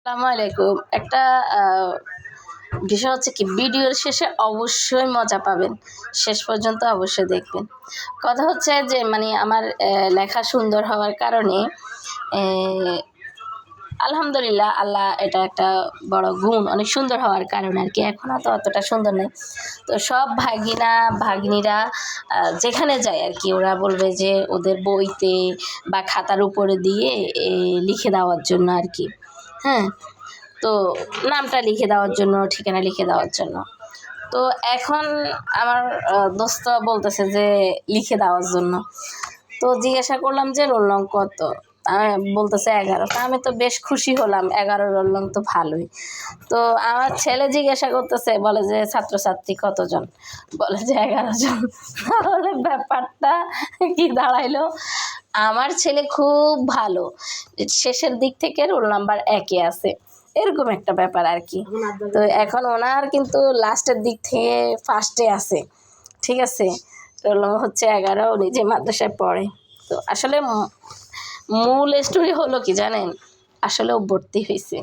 আসসালামু আলাইকুম। একটা বিষয় হচ্ছে কি, ভিডিওর শেষে অবশ্যই মজা পাবেন। শেষ পর্যন্ত অবশ্যই দেখবেন। কথা হচ্ছে যে আমার লেখা সুন্দর হওয়ার কারণে আলহামদুলিল্লাহ, আল্লাহ এটা একটা বড় গুণ। অনেক সুন্দর হওয়ার কারণে আরকি। এখনও তো অতটা সুন্দর নেই। তো সব ভাগিনীরা যেখানে যায় আরকি, ওরা বলবে যে ওদের বইতে বা খাতার উপরে দিয়ে লিখে দেওয়ার জন্য আরকি। হ্যাঁ? তো নামটা লিখে দেওয়ার জন্য, ঠিকানা লিখে দেওয়ার জন্য। তো এখন আমার দোস্ত বলতেছে যে লিখে দেওয়ার জন্য। তো জিজ্ঞাসা করলাম যে রোল নং কত? বলতেছে 11। তা আমি তো বেশ খুশি হলাম, 11 রোল নং তো ভালোই। তো আমার ছেলে জিজ্ঞাসা করতেছে, বলে যে ছাত্রছাত্রী কতজন? বলে যে 11 জন। তাহলে ব্যাপারটা কি দাঁড়াইলো? আমার ছেলে খুব ভালো, শেষের দিক থেকে রোল নাম্বার 1-এ আছে, এরকম একটা ব্যাপার আর কি। তো এখন ওনার কিন্তু লাস্টের দিক থেকে ফার্স্টে আছে, ঠিক আছে। রোল নম্বর হচ্ছে 11, উনি যে মাদ্রাসায় পড়ে। তো আসলে মূল স্টোরি হলো কি জানেন, আসলে ও ভর্তি হয়েছে।